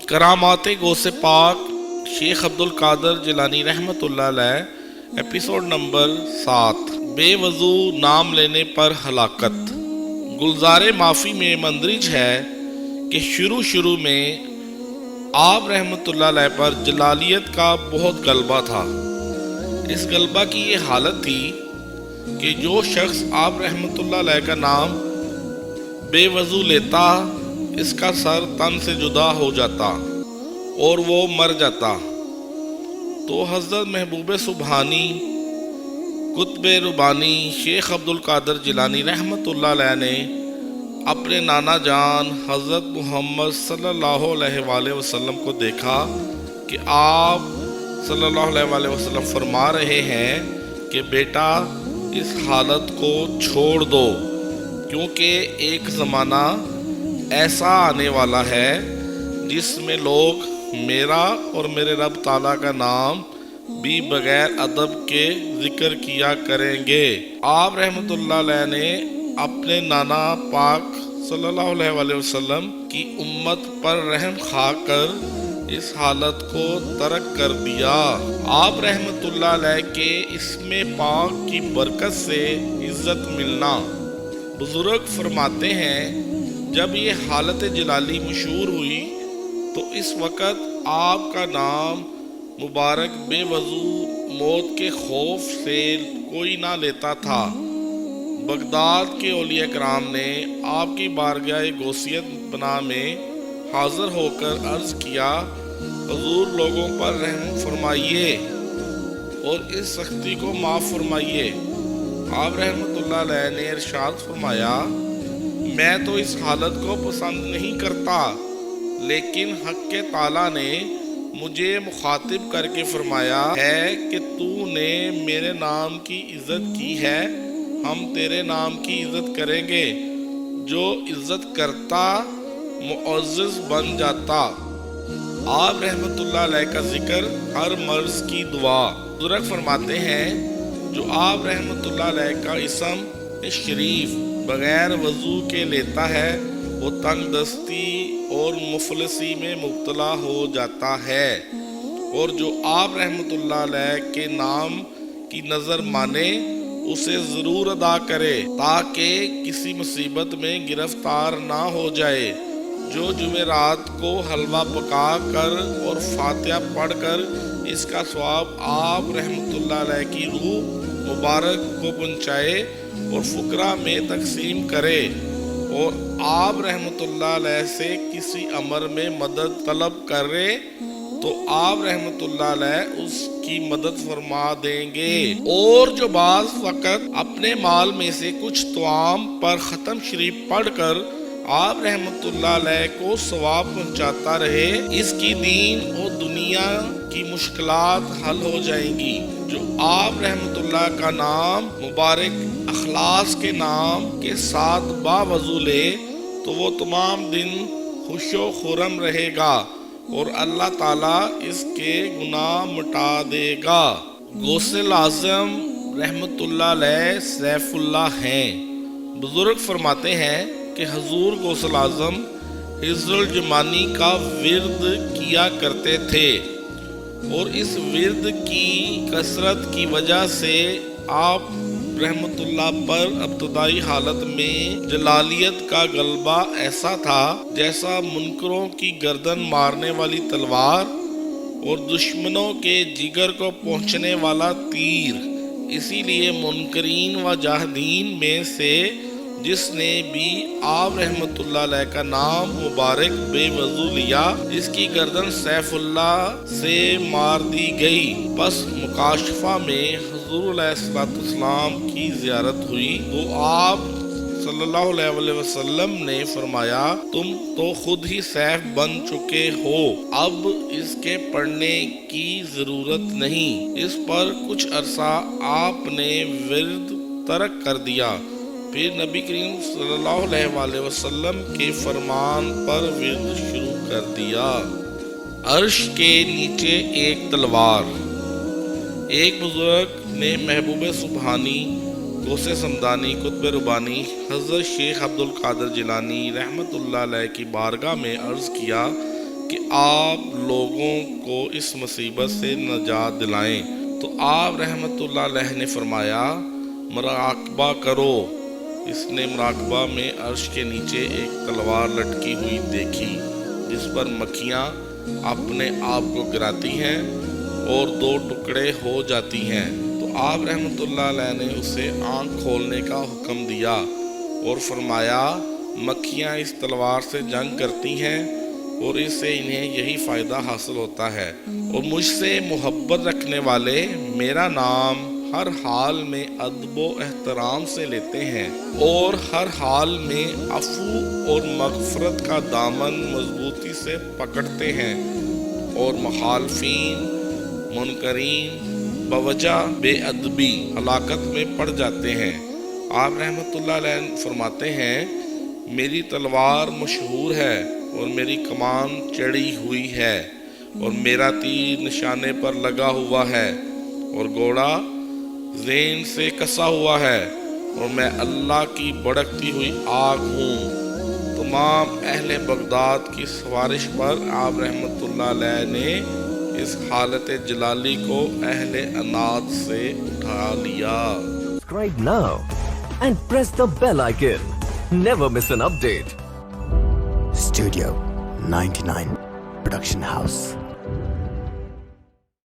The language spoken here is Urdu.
کرامات غوث پاک شیخ عبد القادر جیلانی رحمۃ اللہ علیہ، ایپیسوڈ نمبر 7، بے وضو نام لینے پر ہلاکت۔ گلزار معافی میں مندرج ہے کہ شروع میں آپ رحمۃ اللہ علیہ پر جلالیت کا بہت غلبہ تھا۔ اس غلبہ کی یہ حالت تھی کہ جو شخص آپ رحمۃ اللہ علیہ کا نام بے وضو لیتا، اس کا سر تن سے جدا ہو جاتا اور وہ مر جاتا۔ تو حضرت محبوب سبحانی قطب ربانی شیخ عبد القادر جیلانی رحمۃ اللہ علیہ نے اپنے نانا جان حضرت محمد صلی اللہ علیہ وآلہ وسلم کو دیکھا کہ آپ صلی اللہ علیہ وآلہ وسلم فرما رہے ہیں کہ بیٹا اس حالت کو چھوڑ دو، کیونکہ ایک زمانہ ایسا آنے والا ہے جس میں لوگ میرا اور میرے رب تعالیٰ کا نام بھی بغیر ادب کے ذکر کیا کریں گے۔ آپ رحمۃ اللہ علیہ نے اپنے نانا پاک صلی اللہ علیہ وآلہ وسلم کی امت پر رحم کھا کر اس حالت کو ترک کر دیا۔ آپ رحمۃ اللہ علیہ کے اسم پاک کی برکت سے عزت ملنا۔ بزرگ فرماتے ہیں جب یہ حالت جلالی مشہور ہوئی تو اس وقت آپ کا نام مبارک بے وضو موت کے خوف سے کوئی نہ لیتا تھا۔ بغداد کے اولیاء کرام نے آپ کی بارگاہ غوثیت بنا میں حاضر ہو کر عرض کیا، حضور لوگوں پر رحم فرمائیے اور اس سختی کو معاف فرمائیے۔ آپ رحمۃ اللہ علیہ نے ارشاد فرمایا، میں تو اس حالت کو پسند نہیں کرتا، لیکن حق تعالیٰ نے مجھے مخاطب کر کے فرمایا ہے کہ تو نے میرے نام کی عزت کی ہے، ہم تیرے نام کی عزت کریں گے۔ جو عزت کرتا معزز بن جاتا۔ آپ رحمۃ اللہ علیہ کا ذکر ہر مرض کی دعا۔ بزرگ فرماتے ہیں جو آپ رحمۃ اللہ علیہ کا اسم شریف بغیر وضو کے لیتا ہے وہ تنگ دستی اور مفلسی میں مبتلا ہو جاتا ہے، اور جو آپ رحمۃ اللہ علیہ کے نام کی نظر مانے اسے ضرور ادا کرے تاکہ کسی مصیبت میں گرفتار نہ ہو جائے۔ جو جمعرات کو حلوہ پکا کر اور فاتحہ پڑھ کر اس کا ثواب آپ رحمۃ اللہ علیہ کی روح مبارک کو پہنچائے اور فقراء میں تقسیم کرے، اور آپ رحمۃ اللہ علیہ سے کسی امر میں مدد طلب کرے تو آپ رحمۃ اللہ علیہ اس کی مدد فرما دیں گے۔ اور جو بعض وقت اپنے مال میں سے کچھ طعام پر ختم شریف پڑھ کر آپ رحمۃ اللہ علیہ کو ثواب پہنچاتا رہے، اس کی دین اور دنیا کی مشکلات حل ہو جائیں گی۔ جو آپ رحمۃ اللہ کا نام مبارک اخلاص کے نام کے ساتھ باوضو لے تو وہ تمام دن خوش و خرم رہے گا اور اللہ تعالیٰ اس کے گناہ مٹا دے گا۔ غوث اعظم رحمۃ اللہ علیہ سیف اللہ ہیں۔ بزرگ فرماتے ہیں کہ حضور غوث اعظم حضر الجمانی کا ورد کیا کرتے تھے، اور اس ورد کی کثرت کی وجہ سے آپ رحمت اللہ پر ابتدائی حالت میں جلالیت کا غلبہ ایسا تھا جیسا منکروں کی گردن مارنے والی تلوار اور دشمنوں کے جگر کو پہنچنے والا تیر۔ اسی لیے منکرین و جاہدین میں سے جس نے بھی آپ رحمت اللہ علیہ کا نام مبارک بے وضو لیا، اس کی گردن سیف اللہ سے مار دی گئی۔ پس مکاشفہ میں حضور علیہ السلام کی زیارت ہوئی تو آپ صلی اللہ علیہ وسلم نے فرمایا، تم تو خود ہی سیف بن چکے ہو، اب اس کے پڑھنے کی ضرورت نہیں۔ اس پر کچھ عرصہ آپ نے ورد ترک کر دیا، پھر نبی کریم صلی اللہ علیہ وآلہ وسلم کے فرمان پر ورد شروع کر دیا۔ عرش کے نیچے ایک تلوار۔ ایک بزرگ نے محبوب سبحانی غوث سمدانی قطب ربانی حضرت شیخ عبد القادر جیلانی رحمۃ اللہ علیہ کی بارگاہ میں عرض کیا کہ آپ لوگوں کو اس مصیبت سے نجات دلائیں۔ تو آپ رحمت اللہ علیہ نے فرمایا مراقبہ کرو۔ اس نے مراقبہ میں عرش کے نیچے ایک تلوار لٹکی ہوئی دیکھی جس پر مکھیاں اپنے آپ کو گراتی ہیں اور 2 ٹکڑے ہو جاتی ہیں۔ تو آپ رحمت اللہ علیہ نے اسے آنکھ کھولنے کا حکم دیا اور فرمایا مکھیاں اس تلوار سے جنگ کرتی ہیں اور اس سے انہیں یہی فائدہ حاصل ہوتا ہے، اور مجھ سے محبت رکھنے والے میرا نام ہر حال میں ادب و احترام سے لیتے ہیں اور ہر حال میں عفو اور مغفرت کا دامن مضبوطی سے پکڑتے ہیں، اور مخالفین منکرین بوجہ بے ادبی ہلاکت میں پڑ جاتے ہیں۔ آپ رحمت اللہ علیہ فرماتے ہیں میری تلوار مشہور ہے اور میری کمان چڑھی ہوئی ہے اور میرا تیر نشانے پر لگا ہوا ہے اور گھوڑا زین سے کسا ہوا ہے اور میں اللہ کی بھڑکتی ہوئی آگ ہوں۔ تمام اہل بغداد کی سفارش پر آپ رحمت اللہ علیہ نے اس حالت جلالی کو اہل عناد سے اٹھا لیا۔ Subscribe now and press the bell icon. Never miss an update. Studio 99 Production House.